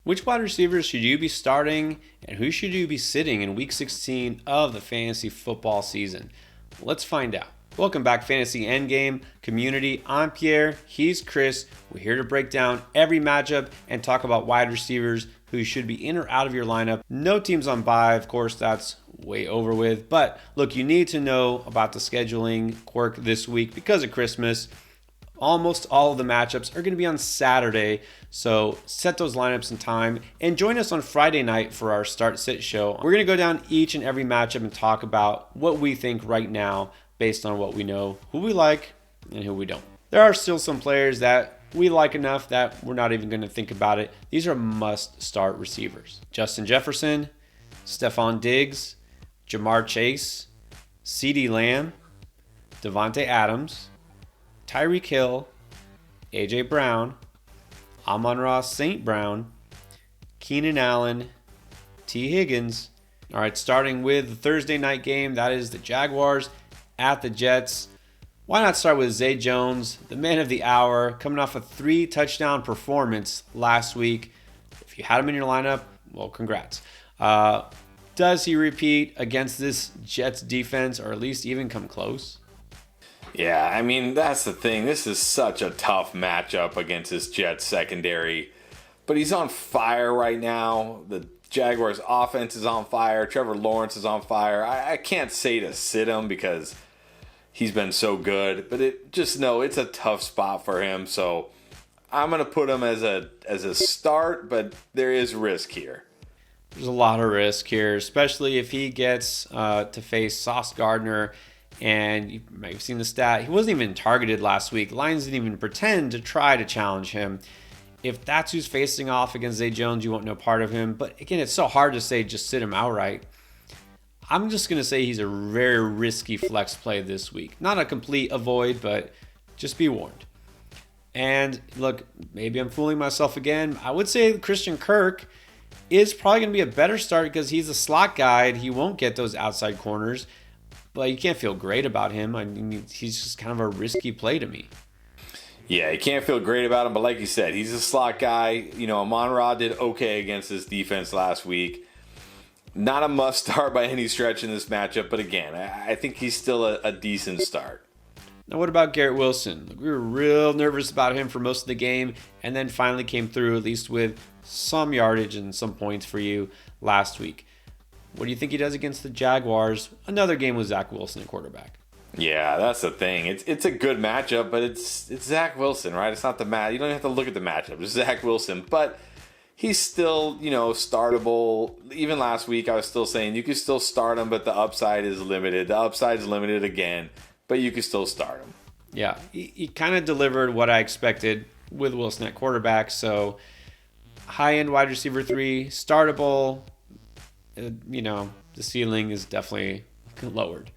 Which wide receivers should you be starting and who should you be sitting in Week 16 of the fantasy football season? Let's find out. Welcome back, Fantasy Endgame community. I'm Pierre. He's Chris. We're here to break down every matchup and talk about wide receivers who should be in or out of your lineup. No teams on bye. Of course, that's way over with. But look, you need to know about the scheduling quirk this week because of Christmas. Almost all of the matchups are going to be on Saturday, so set those lineups in time and join us on Friday night for our start-sit show. We're going to go down each and every matchup and talk about what we think right now based on what we know, who we like and who we don't. There are still some players that we like enough that we're not even going to think about it. These are must-start receivers. Justin Jefferson, Stephon Diggs, Jamar Chase, CeeDee Lamb, Devontae Adams, Tyreek Hill, A.J. Brown, Amon-Ra St. Brown, Keenan Allen, T. Higgins. All right, starting with the Thursday night game, that is the Jaguars at the Jets. Why not start with Zay Jones, the man of the hour, coming off a 3-touchdown performance last week. If you had him in your lineup, well, congrats. Does he repeat against this Jets defense, or at least even come close? Yeah, I mean, that's the thing. This is such a tough matchup against this Jets secondary. But he's on fire right now. The Jaguars offense is on fire. Trevor Lawrence is on fire. I can't say to sit him because he's been so good. But it's a tough spot for him. So I'm going to put him as a start, but there is risk here. There's a lot of risk here, especially if he gets to face Sauce Gardner. And you might have seen the stat. He wasn't even targeted last week. Lions didn't even pretend to try to challenge him. If that's who's facing off against Zay Jones, you want no part of him. But again, it's so hard to say just sit him outright. I'm just going to say he's a very risky flex play this week. Not a complete avoid, but just be warned. And look, maybe I'm fooling myself again. I would say Christian Kirk is probably going to be a better start because he's a slot guy and he won't get those outside corners. But you can't feel great about him. I mean, he's just kind of a risky play to me. Yeah, you can't feel great about him, but like you said, he's a slot guy. You know, Amon-Ra did okay against this defense last week. Not a must-start by any stretch in this matchup, but again, I think he's still a decent start. Now, what about Garrett Wilson? We were real nervous about him for most of the game, and then finally came through, at least with some yardage and some points for you last week. What do you think he does against the Jaguars? Another game with Zach Wilson at quarterback. Yeah, that's the thing. It's a good matchup, but it's Zach Wilson, right? It's not the match. You don't have to look at the matchup. It's Zach Wilson, but he's still, startable. Even last week, I was still saying you can still start him, but the upside is limited. The upside is limited again, but you can still start him. Yeah, he kind of delivered what I expected with Wilson at quarterback. So high-end wide receiver 3, startable. The ceiling is definitely lowered.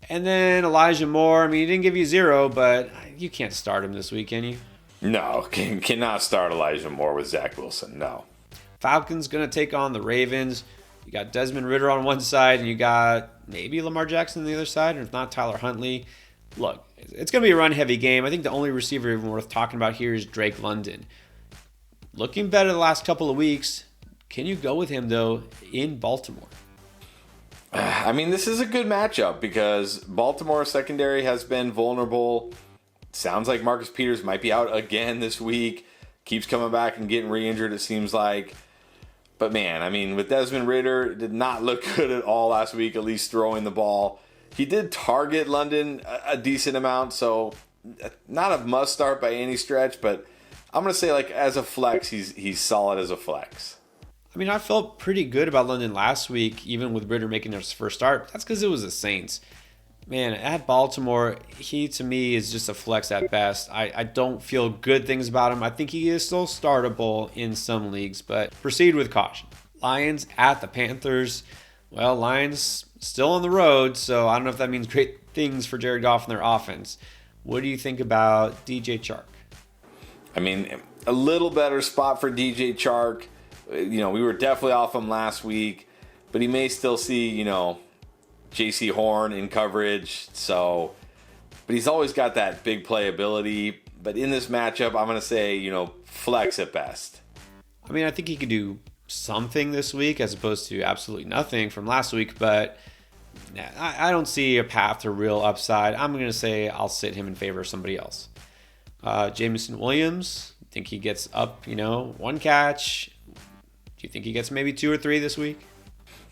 And then Elijah Moore. I mean, he didn't give you 0, but you can't start him this week, can you? No, cannot start Elijah Moore with Zach Wilson. No. Falcons going to take on the Ravens. You got Desmond Ridder on one side, and you got maybe Lamar Jackson on the other side, or if not, Tyler Huntley. Look, it's going to be a run-heavy game. I think the only receiver even worth talking about here is Drake London. Looking better the last couple of weeks. Can you go with him, though, in Baltimore? I mean, this is a good matchup because Baltimore secondary has been vulnerable. Sounds like Marcus Peters might be out again this week. Keeps coming back and getting re-injured, it seems like. But, man, I mean, with Desmond Ridder, it did not look good at all last week, at least throwing the ball. He did target London a decent amount, so not a must-start by any stretch, but I'm going to say, as a flex, he's solid as a flex. I mean, I felt pretty good about London last week, even with Ridder making his first start. That's because it was the Saints. Man, at Baltimore, he, to me, is just a flex at best. I don't feel good things about him. I think he is still startable in some leagues, but proceed with caution. Lions at the Panthers. Well, Lions still on the road, so I don't know if that means great things for Jared Goff and their offense. What do you think about DJ Chark? I mean, a little better spot for DJ Chark. We were definitely off him last week, but he may still see, J.C. Horn in coverage. So, but he's always got that big playability. But in this matchup, I'm going to say, flex at best. I mean, I think he could do something this week as opposed to absolutely nothing from last week, but I don't see a path to real upside. I'm going to say I'll sit him in favor of somebody else. Jameson Williams, think he gets up, one catch. Do you think he gets maybe 2 or 3 this week?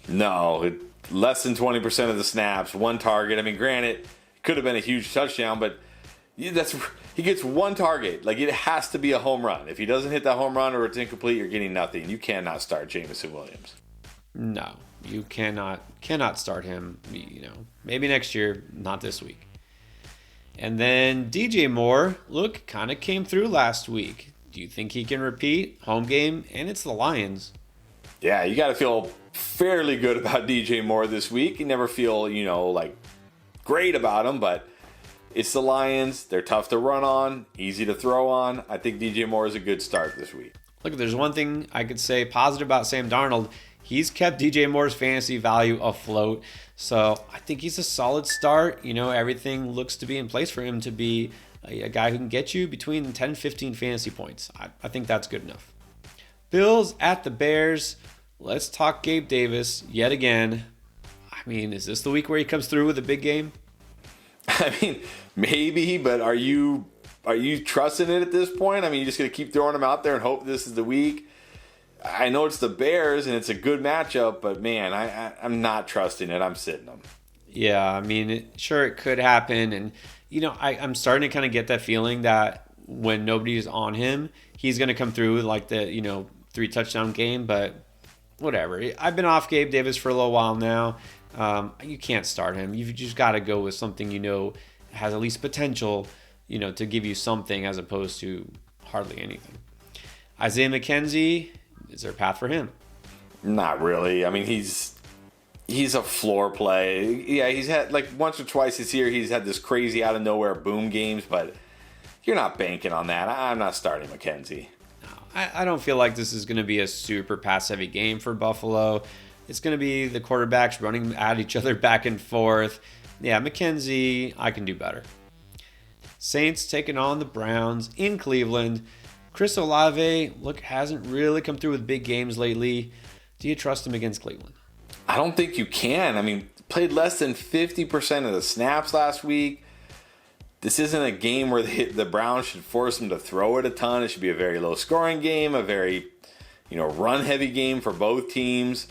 No, less than 20% of the snaps, 1 target. I mean, granted, it could have been a huge touchdown, but he gets 1 target. Like, it has to be a home run. If he doesn't hit that home run or it's incomplete, you're getting nothing. You cannot start Jameson Williams. No, you cannot start him. Maybe next year, not this week. And then DJ Moore, look, kind of came through last week. Do you think he can repeat? Home game, and it's the Lions. Yeah, you got to feel fairly good about DJ Moore this week. You never feel, great about him, but it's the Lions. They're tough to run on, easy to throw on. I think DJ Moore is a good start this week. Look, there's one thing I could say positive about Sam Darnold. He's kept DJ Moore's fantasy value afloat. So I think he's a solid start. Everything looks to be in place for him to be a guy who can get you between 10 and 15 fantasy points. I think that's good enough. Bills at the Bears. Let's talk Gabe Davis yet again. I mean, is this the week where he comes through with a big game? I mean, maybe, but are you trusting it at this point? I mean, you're just going to keep throwing him out there and hope this is the week? I know it's the Bears and it's a good matchup, but man, I'm not trusting it. I'm sitting them. Yeah, I mean, it could happen. And, I'm starting to kind of get that feeling that when nobody's on him, he's going to come through with like the, 3 touchdown game, but whatever. I've been off Gabe Davis for a little while now. You can't start him. You've just got to go with something has at least potential, to give you something as opposed to hardly anything. Isaiah McKenzie, is there a path for him? Not really. I mean, he's a floor play. Yeah, he's had like once or twice this year, he's had this crazy out of nowhere boom games, but you're not banking on that. I'm not starting McKenzie. I don't feel like this is going to be a super pass-heavy game for Buffalo. It's going to be the quarterbacks running at each other back and forth. Yeah, McKenzie, I can do better. Saints taking on the Browns in Cleveland. Chris Olave, hasn't really come through with big games lately. Do you trust him against Cleveland? I don't think you can. I mean, played less than 50% of the snaps last week. This isn't a game where the Browns should force him to throw it a ton. It should be a very low-scoring game, a very, run-heavy game for both teams.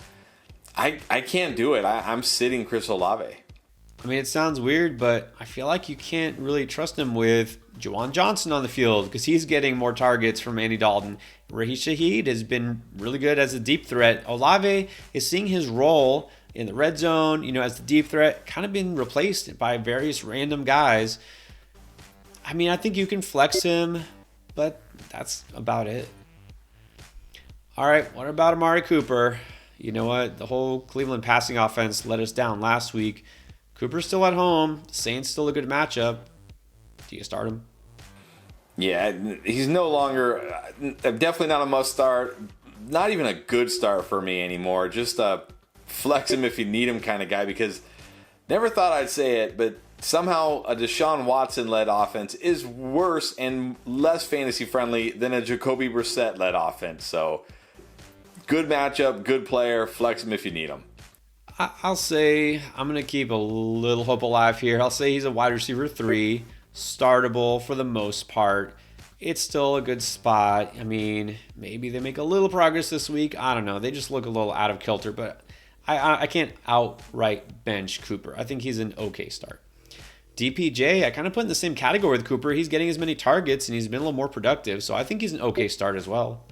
I can't do it. I'm sitting Chris Olave. I mean, it sounds weird, but I feel like you can't really trust him with Juwan Johnson on the field because he's getting more targets from Andy Dalton. Raheem Shaheed has been really good as a deep threat. Olave is seeing his role in the red zone, as the deep threat, kind of been replaced by various random guys. I mean, I think you can flex him, but that's about it. All right, what about Amari Cooper? You know what? The whole Cleveland passing offense let us down last week. Cooper's still at home. Saints still a good matchup. Do you start him? Yeah, he's no longer, definitely not a must start. Not even a good start for me anymore. Just a flex him if you need him kind of guy because never thought I'd say it, but somehow a Deshaun Watson-led offense is worse and less fantasy-friendly than a Jacoby Brissett-led offense. So, good matchup, good player, flex him if you need him. I'll say I'm going to keep a little hope alive here. I'll say he's a wide receiver 3, startable for the most part. It's still a good spot. I mean, maybe they make a little progress this week. I don't know. They just look a little out of kilter, but I can't outright bench Cooper. I think he's an okay start. DPJ, I kind of put in the same category with Cooper. He's getting as many targets, and he's been a little more productive, so I think he's an okay start as well.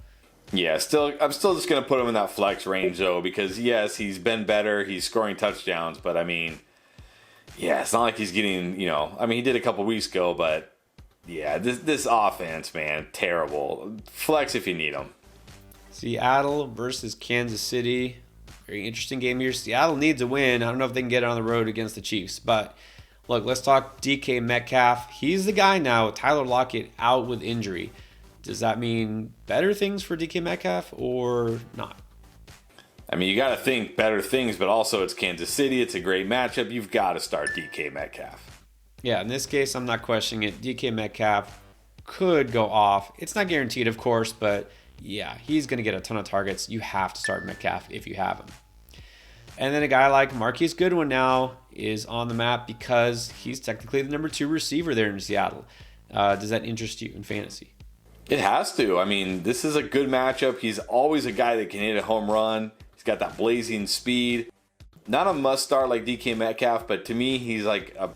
Yeah, I'm still just going to put him in that flex range, though, because, yes, he's been better. He's scoring touchdowns, but, I mean, yeah, it's not like he's getting, he did a couple weeks ago, but, yeah, this offense, man, terrible. Flex if you need him. Seattle versus Kansas City. Very interesting game here. Seattle needs a win. I don't know if they can get it on the road against the Chiefs, but look, let's talk DK Metcalf. He's the guy now. Tyler Lockett out with injury. Does that mean better things for DK Metcalf or not? I mean, you got to think better things, but also it's Kansas City. It's a great matchup. You've got to start DK Metcalf. Yeah, in this case, I'm not questioning it. DK Metcalf could go off. It's not guaranteed, of course, but yeah, he's going to get a ton of targets. You have to start Metcalf if you have him. And then a guy like Marquise Goodwin now is on the map because he's technically the number 2 receiver there in Seattle. Does that interest you in fantasy? It has to. I mean, this is a good matchup. He's always a guy that can hit a home run. He's got that blazing speed. Not a must start like DK Metcalf, but to me, he's like a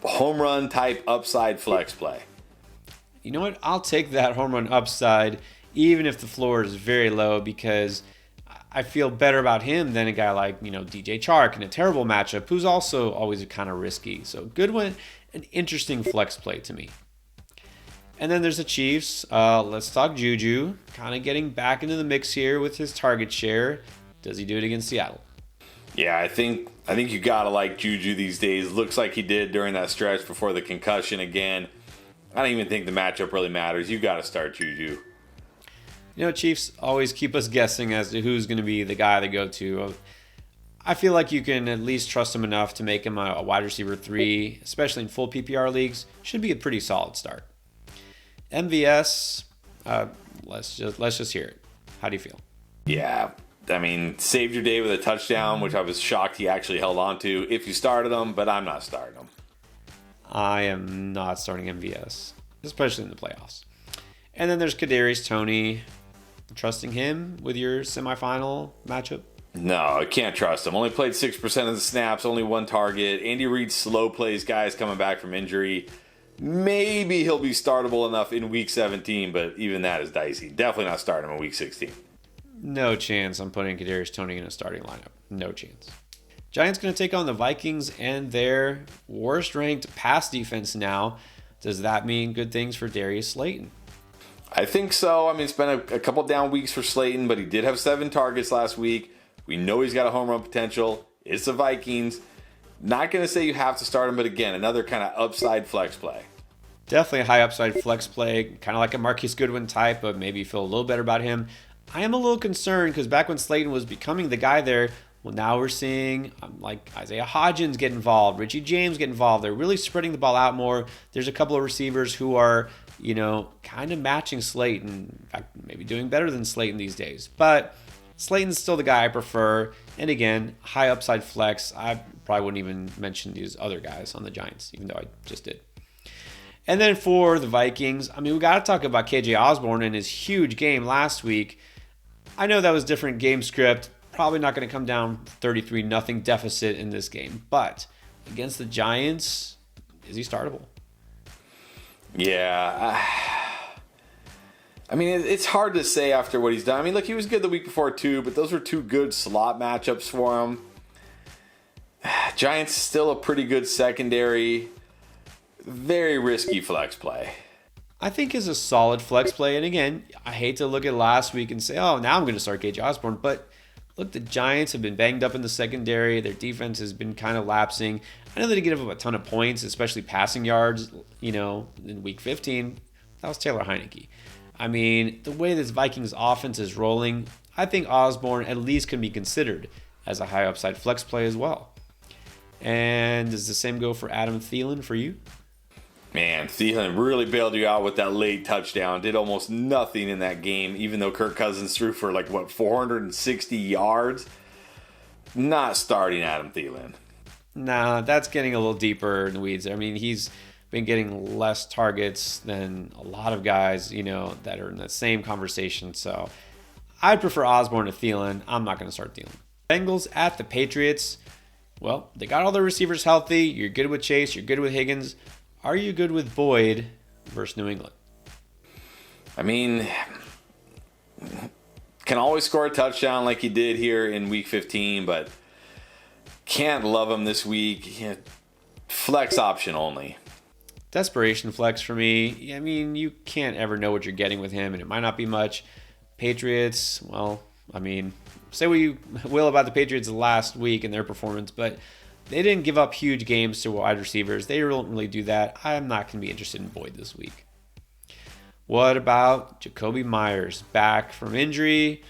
home run type upside flex play. You know what? I'll take that home run upside, even if the floor is very low, because I feel better about him than a guy like, DJ Chark in a terrible matchup, who's also always kind of risky. So Goodwin, an interesting flex play to me. And then there's the Chiefs. Let's talk Juju. Kind of getting back into the mix here with his target share. Does he do it against Seattle? Yeah, I think you gotta like Juju these days. Looks like he did during that stretch before the concussion again. I don't even think the matchup really matters. You gotta start Juju. Chiefs always keep us guessing as to who's going to be the guy to go to. I feel like you can at least trust him enough to make him a wide receiver 3, especially in full PPR leagues. Should be a pretty solid start. MVS, let's just hear it. How do you feel? Yeah, I mean, saved your day with a touchdown, which I was shocked he actually held on to if you started him, but I'm not starting him. I am not starting MVS, especially in the playoffs. And then there's Kadarius Toney. Trusting him with your semifinal matchup? No, I can't trust him. Only played 6% of the snaps, only 1 target. Andy Reid slow plays guys coming back from injury. Maybe he'll be startable enough in Week 17, but even that is dicey. Definitely not starting him in Week 16. No chance I'm putting Kadarius Toney in a starting lineup. No chance. Giants going to take on the Vikings and their worst-ranked pass defense now. Does that mean good things for Darius Slayton? I think so. I mean, it's been a couple down weeks for Slayton, but he did have 7 targets last week. We know he's got a home run potential. It's the Vikings. Not going to say you have to start him, but again, another kind of upside flex play. Definitely a high upside flex play, kind of like a Marquise Goodwin type, but maybe feel a little better about him. I am a little concerned because back when Slayton was becoming the guy there, well, now we're seeing like Isaiah Hodgins get involved, Richie James get involved. They're really spreading the ball out more. There's a couple of receivers who are, kind of matching Slayton. In fact, maybe doing better than Slayton these days. But Slayton's still the guy I prefer. And again, high upside flex. I probably wouldn't even mention these other guys on the Giants, even though I just did. And then for the Vikings, we got to talk about KJ Osborne and his huge game last week. I know that was different game script. Probably not going to come down 33-0 deficit in this game. But against the Giants, is he startable? Yeah. It's hard to say after what he's done. Look, he was good the week before too, but those were 2 good slot matchups for him. Giants still a pretty good secondary. Very risky flex play. I think is a solid flex play. And again, I hate to look at last week and say, oh, now I'm going to start KJ Osborne. But look, the Giants have been banged up in the secondary. Their defense has been kind of lapsing. I know they didn't give up a ton of points, especially passing yards, in Week 15. That was Taylor Heineke. The way this Vikings offense is rolling, I think Osborne at least can be considered as a high upside flex play as well. And does the same go for Adam Thielen for you? Man, Thielen really bailed you out with that late touchdown. Did almost nothing in that game, even though Kirk Cousins threw for 460 yards. Not starting Adam Thielen. Nah, that's getting a little deeper in the weeds. He's been getting less targets than a lot of guys, that are in the same conversation. So I'd prefer Osborne to Thielen. I'm not going to start Thielen. Bengals at the Patriots. Well, they got all their receivers healthy. You're good with Chase. You're good with Higgins. Are you good with Boyd versus New England? Can always score a touchdown like he did here in Week 15, but can't love him this week. Flex option only. Desperation flex for me. You can't ever know what you're getting with him, and it might not be much. Patriots, well, say what you will about the Patriots last week and their performance, but they didn't give up huge games to wide receivers. They don't really do that. I'm not going to be interested in Boyd this week. What about Jacoby Myers? Back from injury.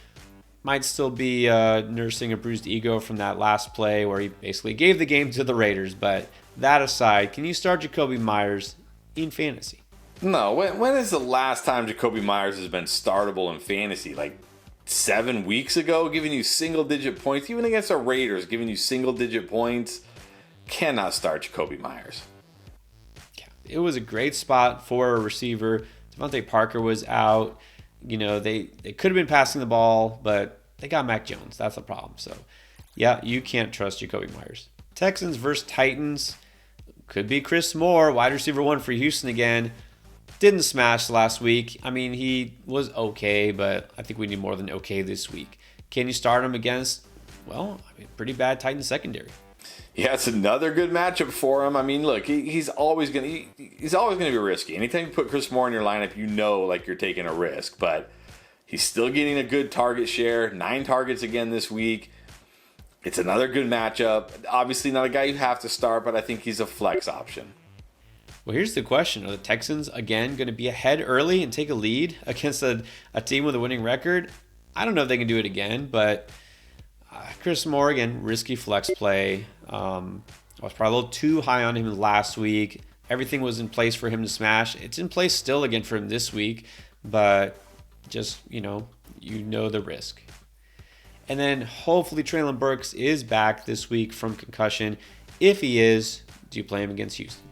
Might still be nursing a bruised ego from that last play where he basically gave the game to the Raiders. But that aside, can you start Jacoby Myers in fantasy? No, when is the last time Jacoby Myers has been startable in fantasy? Like 7 weeks ago, giving you single-digit points, even against the Raiders, giving you single-digit points. Cannot start Jacoby Myers. It was a great spot for a receiver. Devontae Parker was out. They could have been passing the ball, but they got Mac Jones. That's the problem. So, yeah, you can't trust Jacoby Myers. Texans versus Titans. Could be Chris Moore, wide receiver 1 for Houston again. Didn't smash last week. I mean, he was okay, but I think we need more than okay this week. Can you start him against, pretty bad Titans secondary? Yeah, it's another good matchup for him. I mean, look, he's always gonna be risky. Anytime you put Chris Moore in your lineup, you're taking a risk. But he's still getting a good target share. 9 targets again this week. It's another good matchup. Obviously, not a guy you have to start, but I think he's a flex option. Well, here's the question. Are the Texans, again, going to be ahead early and take a lead against a team with a winning record? I don't know if they can do it again, but Chris Moore, again, risky flex play. I was probably a little too high on him last week. Everything was in place for him to smash. It's in place still again for him this week, but just, the risk. And then hopefully Treylon Burks is back this week from concussion. If he is, do you play him against Houston?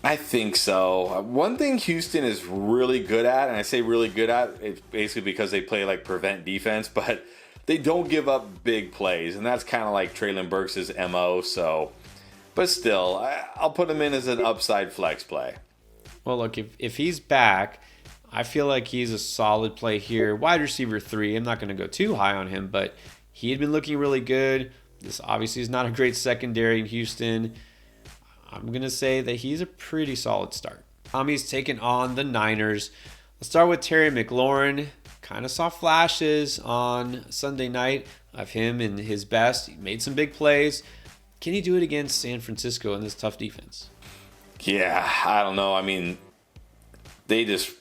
I think so. One thing Houston is really good at, and I say really good at, it's basically because they play like prevent defense, but they don't give up big plays, and that's kind of like Treylon Burks' MO. So, but still, I'll put him in as an upside flex play. Well, look, if he's back, I feel like he's a solid play here. Wide receiver 3. I'm not going to go too high on him, but he had been looking really good. This obviously is not a great secondary in Houston. I'm going to say that he's a pretty solid start. Tommy's taking on the Niners. Let's start with Terry McLaurin. Kind of saw flashes on Sunday night of him in his best. He made some big plays. Can he do it against San Francisco in this tough defense? Yeah, I don't know. I mean, they just,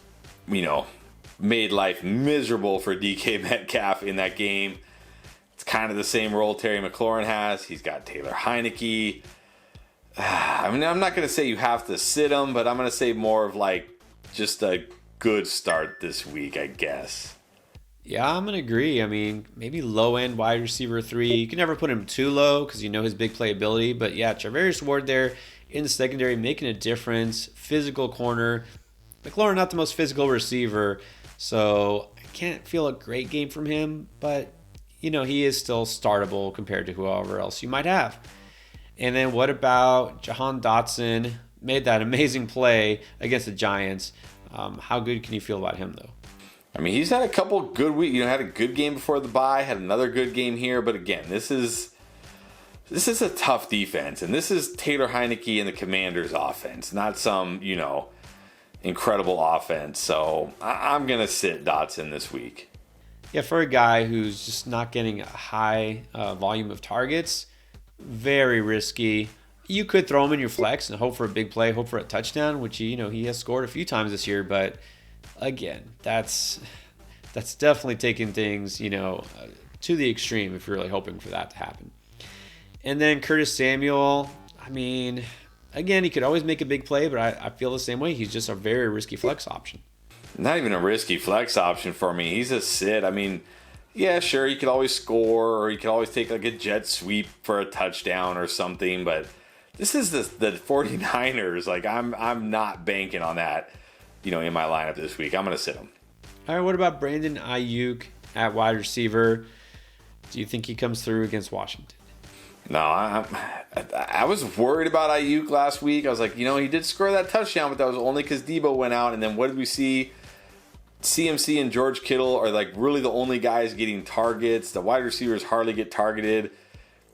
made life miserable for DK Metcalf in that game. It's kind of the same role Terry McLaurin has. He's got Taylor Heineke. I mean, I'm not going to say you have to sit him, but I'm going to say more of like just a good start this week, I guess. Yeah, I'm going to agree. I mean, maybe low-end wide receiver 3. You can never put him too low because his big playability. But yeah, Charvarius Ward there in the secondary making a difference. Physical corner. McLaurin not the most physical receiver, so I can't feel a great game from him. But, he is still startable compared to whoever else you might have. And then what about Jahan Dotson? Made that amazing play against the Giants. How good can you feel about him, though? I mean, he's had a couple good weeks. Had a good game before the bye, had another good game here. But again, this is a tough defense. And this is Taylor Heineke and the Commanders' offense, not some, incredible offense. So I'm going to sit Dotson this week. Yeah, for a guy who's just not getting a high volume of targets, very risky. You could throw him in your flex and hope for a big play, hope for a touchdown, which he has scored a few times this year. But again, that's definitely taking things to the extreme if you're really hoping for that to happen. And then Curtis Samuel, I mean, again, he could always make a big play, but I feel the same way. He's just a very risky flex option. Not even a risky flex option for me. He's a sit. I mean, yeah, sure, he could always score, or he could always take like a jet sweep for a touchdown or something, but this is the 49ers. Like, I'm not banking on that, in my lineup this week. I'm going to sit him. All right, what about Brandon Ayuk at wide receiver? Do you think he comes through against Washington? No, I was worried about Ayuk last week. I was like, he did score that touchdown, but that was only because Debo went out. And then what did we see? CMC and George Kittle are like really the only guys getting targets. The wide receivers hardly get targeted.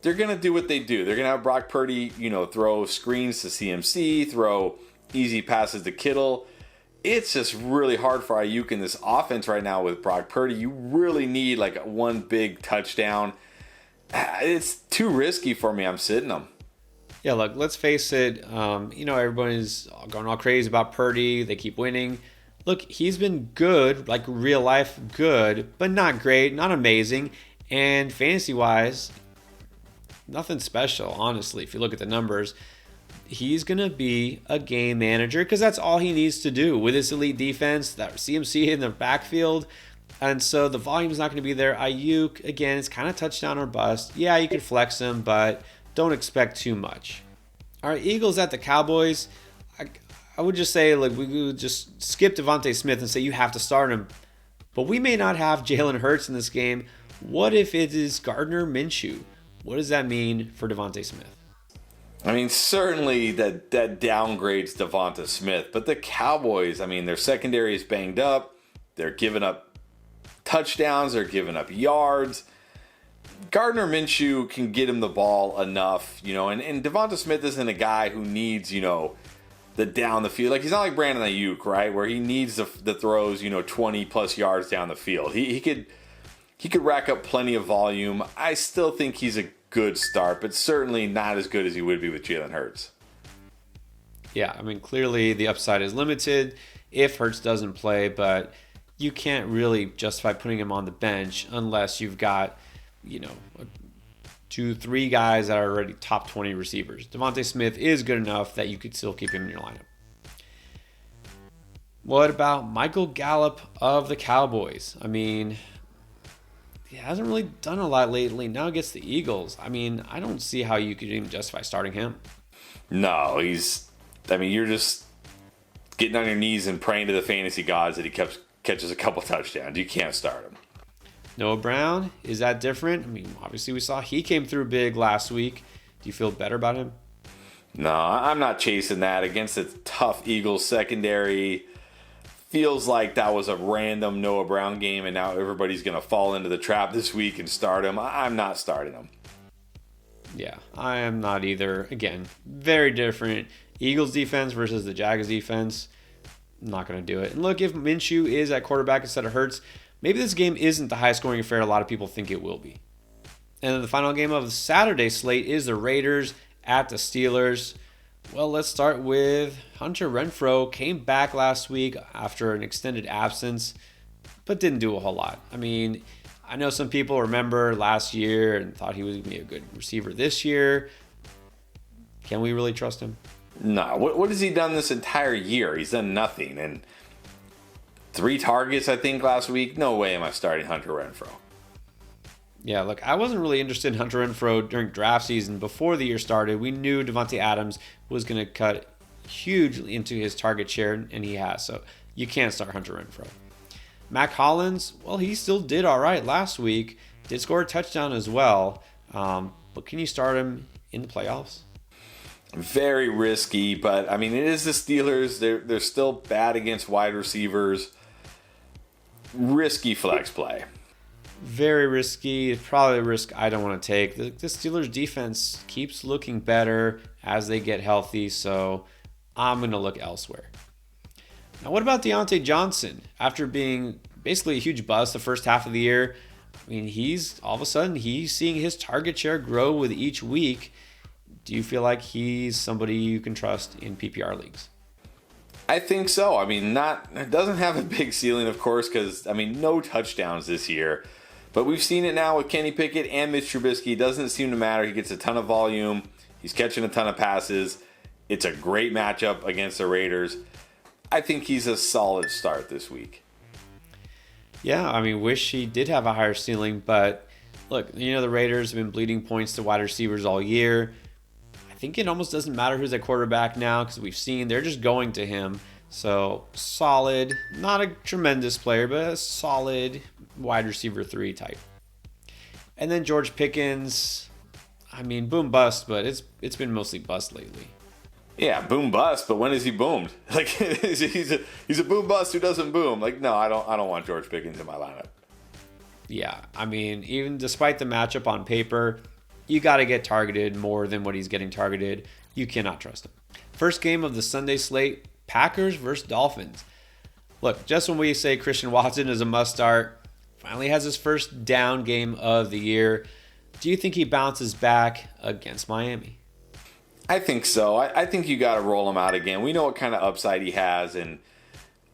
They're going to do what they do. They're going to have Brock Purdy, throw screens to CMC, throw easy passes to Kittle. It's just really hard for Ayuk in this offense right now with Brock Purdy. You really need like one big touchdown. It's too risky for me. I'm sitting him. Yeah, look, let's face it. Everybody's going all crazy about Purdy. They keep winning. Look, he's been good, like real life good, but not great, not amazing. And fantasy-wise, nothing special, honestly. If you look at the numbers, he's going to be a game manager because that's all he needs to do with his elite defense, that CMC in the backfield. And so the volume is not going to be there. Ayuk, again, it's kind of touchdown or bust. Yeah, you can flex him, but don't expect too much. All right, Eagles at the Cowboys. I would just say, like, we would just skip Devontae Smith and say you have to start him. But we may not have Jalen Hurts in this game. What if it is Gardner Minshew? What does that mean for Devontae Smith? I mean, certainly that downgrades Devonta Smith. But the Cowboys, I mean, their secondary is banged up. They're giving up touchdowns. They're giving up yards. Gardner Minshew can get him the ball enough, and Devonta Smith isn't a guy who needs, the down the field. Like, he's not like Brandon Ayuk, right, where he needs the throws, 20 plus yards down the field. He could rack up plenty of volume. I still think he's a good start, but certainly not as good as he would be with Jalen Hurts. Yeah, I mean, clearly the upside is limited if Hurts doesn't play, but you can't really justify putting him on the bench unless you've got, 2-3 guys that are already top 20 receivers. Devontae Smith is good enough that you could still keep him in your lineup. What about Michael Gallup of the Cowboys? I mean, he hasn't really done a lot lately. Now against the Eagles. I mean, I don't see how you could even justify starting him. No, you're just getting on your knees and praying to the fantasy gods that he catches a couple touchdowns. You can't start him. Noah Brown, is that different? I mean, obviously we saw he came through big last week. Do you feel better about him? No, I'm not chasing that against a tough Eagles secondary. Feels like that was a random Noah Brown game, and now everybody's going to fall into the trap this week and start him. I'm not starting him. Yeah, I am not either. Again, very different. Eagles defense versus the Jags defense. I'm not going to do it. And look, if Minshew is at quarterback instead of Hurts, maybe this game isn't the high scoring affair a lot of people think it will be. And then the final game of the Saturday slate is the Raiders at the Steelers. Well, let's start with Hunter Renfrow. Came back last week after an extended absence, but didn't do a whole lot. I mean, I know some people remember last year and thought he was going to be a good receiver this year. Can we really trust him? No. What has he done this entire year? He's done nothing. And 3 targets, I think, last week. No way am I starting Hunter Renfrow. Yeah, look, I wasn't really interested in Hunter Renfrow during draft season. Before the year started, we knew Devontae Adams was going to cut hugely into his target share, and he has. So you can't start Hunter Renfrow. Mac Hollins, well, he still did all right last week. Did score a touchdown as well. But can you start him in the playoffs? Very risky, but, I mean, it is the Steelers. They're still bad against wide receivers. Risky flex play. Very risky. Probably a risk I don't want to take. The Steelers defense keeps looking better as they get healthy, so I'm going to look elsewhere. Now, what about Deontay Johnson? After being basically a huge bust the first half of the year, I mean, he's seeing his target share grow with each week. Do you feel like he's somebody you can trust in PPR leagues? I think so. I mean, doesn't have a big ceiling, of course, because, I mean, no touchdowns this year. But we've seen it now with Kenny Pickett and Mitch Trubisky. It doesn't seem to matter. He gets a ton of volume. He's catching a ton of passes. It's a great matchup against the Raiders. I think he's a solid start this week. Yeah, I mean, wish he did have a higher ceiling. But, look, the Raiders have been bleeding points to wide receivers all year. I think it almost doesn't matter who's at quarterback now because we've seen they're just going to him. So, solid. Not a tremendous player, but a solid wide receiver 3 type. And then George Pickens, I mean, boom bust, but it's been mostly bust lately. Yeah, boom bust, but when has he boomed? Like, he's a boom bust who doesn't boom. Like, no, I don't want George Pickens in my lineup. Yeah, I mean, even despite the matchup on paper, you got to get targeted more than what he's getting targeted. You cannot trust him. First game of the Sunday slate, Packers versus Dolphins. Look, just when we say Christian Watson is a must start, finally has his first down game of the year. Do you think he bounces back against Miami? I think so. I think you got to roll him out again. We know what kind of upside he has, and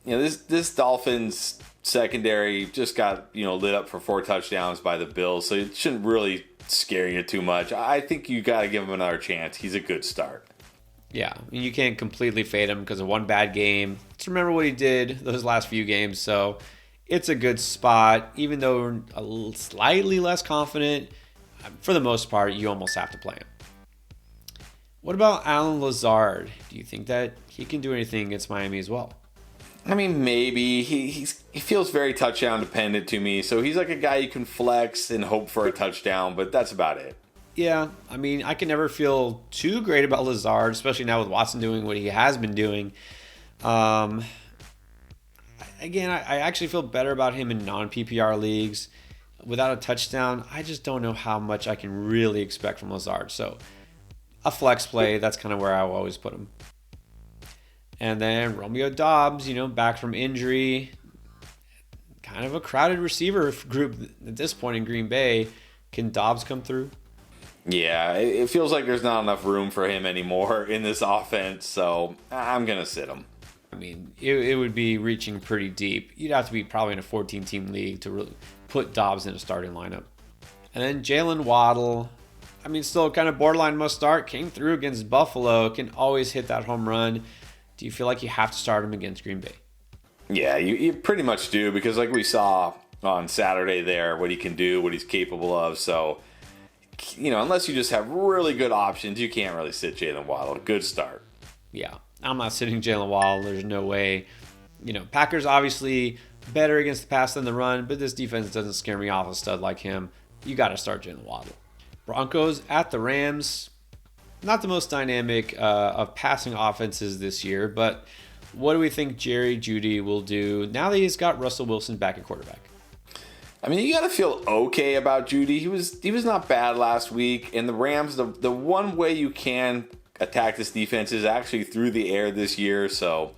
this Dolphins secondary just got lit up for 4 touchdowns by the Bills, so it shouldn't really scare you too much. I think you got to give him another chance. He's a good start. Yeah, you can't completely fade him because of one bad game. Just remember what he did those last few games. So it's a good spot, even though we're slightly less confident. For the most part, you almost have to play him. What about Alan Lazard? Do you think that he can do anything against Miami as well? I mean, maybe. He feels very touchdown dependent to me. So he's like a guy you can flex and hope for a touchdown, but that's about it. Yeah, I mean, I can never feel too great about Lazard, especially now with Watson doing what he has been doing. Again, I actually feel better about him in non-PPR leagues. Without a touchdown, I just don't know how much I can really expect from Lazard. So a flex play, that's kind of where I will always put him. And then Romeo Doubs, back from injury. Kind of a crowded receiver group at this point in Green Bay. Can Doubs come through? Yeah, it feels like there's not enough room for him anymore in this offense, so I'm going to sit him. I mean, it would be reaching pretty deep. You'd have to be probably in a 14-team league to really put Doubs in a starting lineup. And then Jalen Waddle, I mean, still kind of borderline must start. Came through against Buffalo, can always hit that home run. Do you feel like you have to start him against Green Bay? Yeah, you pretty much do, because like we saw on Saturday there, what he can do, what he's capable of. So, unless you just have really good options, you can't really sit Jalen Waddle. Good start. Yeah, I'm not sitting Jalen Waddle. There's no way. Packers obviously better against the pass than the run, but this defense doesn't scare me off a stud like him. You got to start Jalen Waddle. Broncos at the Rams. Not the most dynamic of passing offenses this year, but what do we think Jerry Jeudy will do now that he's got Russell Wilson back at quarterback? I mean, you got to feel okay about Jeudy. He was not bad last week, and the Rams, the one way you can attack this defense is actually through the air this year. So,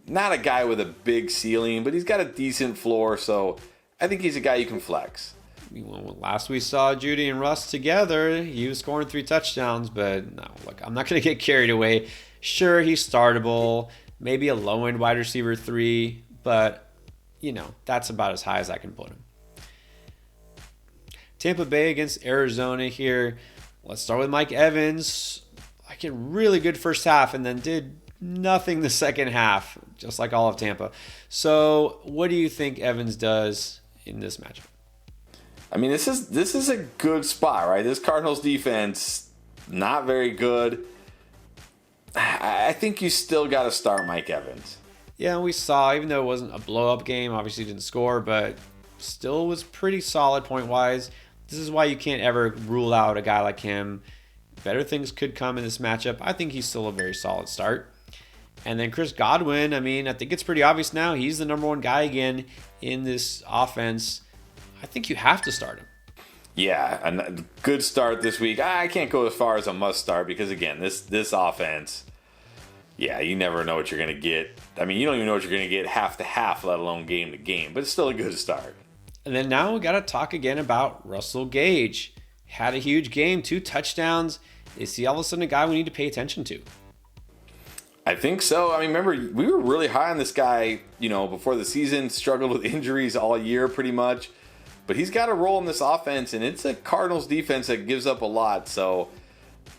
not a guy with a big ceiling, but he's got a decent floor. So, I think he's a guy you can flex. Last we saw Jeudy and Russ together, he was scoring 3 touchdowns, but no, look, I'm not going to get carried away. Sure, he's startable, maybe a low-end wide receiver 3, but, that's about as high as I can put him. Tampa Bay against Arizona here. Let's start with Mike Evans. Like a really good first half and then did nothing the second half, just like all of Tampa. So what do you think Evans does in this matchup? I mean, this is a good spot, right? This Cardinals defense, not very good. I think you still got to start Mike Evans. Yeah, we saw, even though it wasn't a blow-up game, obviously didn't score, but still was pretty solid point-wise. This is why you can't ever rule out a guy like him. Better things could come in this matchup. I think he's still a very solid start. And then Chris Godwin, I mean, I think it's pretty obvious now. He's the number one guy again in this offense. I think you have to start him. Yeah, a good start this week. I can't go as far as a must start because, again, this offense, yeah, you never know what you're going to get. I mean, you don't even know what you're going to get half to half, let alone game to game. But it's still a good start. And then now we got to talk again about Russell Gage. Had a huge game, 2 touchdowns. Is he all of a sudden a guy we need to pay attention to? I think so. I mean, remember, we were really high on this guy, before the season. Struggled with injuries all year pretty much. But he's got a role in this offense, and it's a Cardinals defense that gives up a lot. So,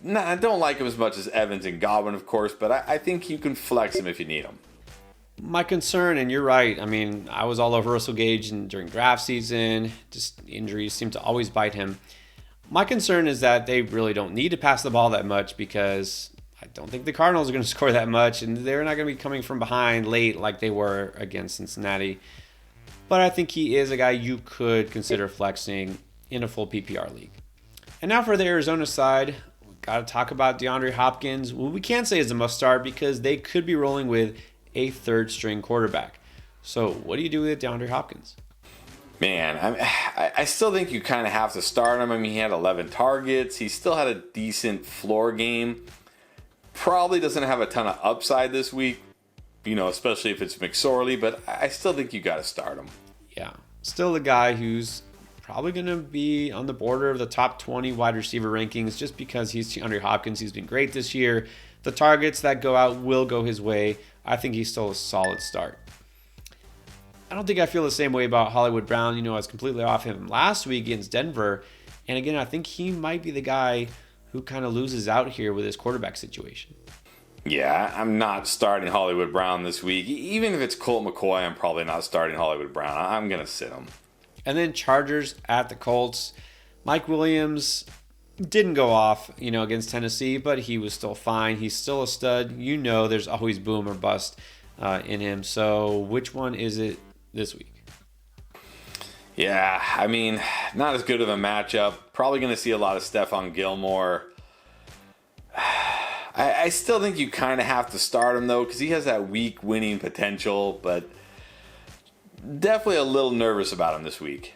I don't like him as much as Evans and Godwin, of course, but I think you can flex him if you need him. My concern, and you're right, I mean, I was all over Russell Gage during draft season. Just injuries seem to always bite him. My concern is that they really don't need to pass the ball that much because I don't think the Cardinals are going to score that much, and they're not going to be coming from behind late like they were against Cincinnati. But I think he is a guy you could consider flexing in a full PPR league. And now for the Arizona side, we've got to talk about DeAndre Hopkins. Well, we can't say it's a must start because they could be rolling with a third-string quarterback. So what do you do with DeAndre Hopkins? Man, I still think you kind of have to start him. I mean, he had 11 targets. He still had a decent floor game. Probably doesn't have a ton of upside this week, especially if it's McSorley, but I still think you got to start him. Yeah, still the guy who's probably going to be on the border of the top 20 wide receiver rankings just because he's DeAndre Hopkins. He's been great this year. The targets that go out will go his way. I think he's still a solid start. I don't think I feel the same way about Hollywood Brown. I was completely off him last week against Denver. And again, I think he might be the guy who kind of loses out here with his quarterback situation. Yeah, I'm not starting Hollywood Brown this week. Even if it's Colt McCoy, I'm probably not starting Hollywood Brown. I'm going to sit him. And then Chargers at the Colts. Mike Williams didn't go off, against Tennessee, but he was still fine. He's still a stud. There's always boom or bust in him. So which one is it this week? Yeah, I mean, not as good of a matchup. Probably going to see a lot of Stephon Gilmore. I still think you kind of have to start him, though, because he has that weak winning potential, but definitely a little nervous about him this week.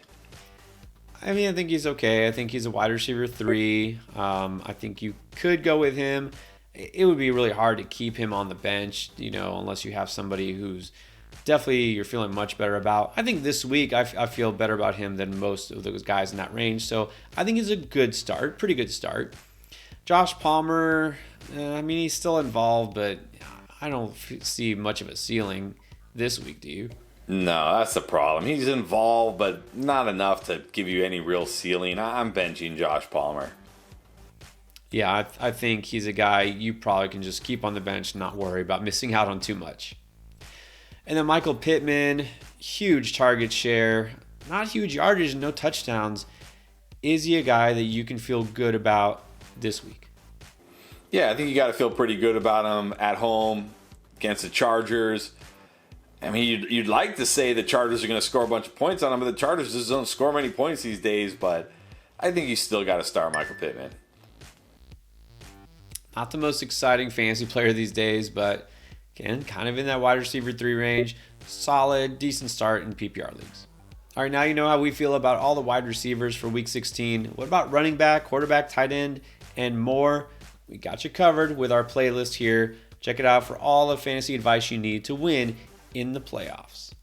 I mean, I think he's okay. I think he's a wide receiver 3. I think you could go with him. It would be really hard to keep him on the bench, unless you have somebody who's definitely you're feeling much better about. I think this week I feel better about him than most of those guys in that range. So I think he's a good start, pretty good start. Josh Palmer, he's still involved, but I don't see much of a ceiling this week, do you? No, that's the problem. He's involved, but not enough to give you any real ceiling. I'm benching Josh Palmer. Yeah, I think he's a guy you probably can just keep on the bench, not worry about missing out on too much. And then Michael Pittman, huge target share, not huge yardage, no touchdowns. Is he a guy that you can feel good about this week? Yeah, I think you got to feel pretty good about him at home against the Chargers. I mean, you'd like to say the Chargers are going to score a bunch of points on him, but the Chargers just don't score many points these days. But I think you still got to start Michael Pittman. Not the most exciting fantasy player these days, but again, kind of in that wide receiver 3 range. Solid, decent start in PPR leagues. All right, now you know how we feel about all the wide receivers for Week 16. What about running back, quarterback, tight end, and more? We got you covered with our playlist here. Check it out for all the fantasy advice you need to win in the playoffs.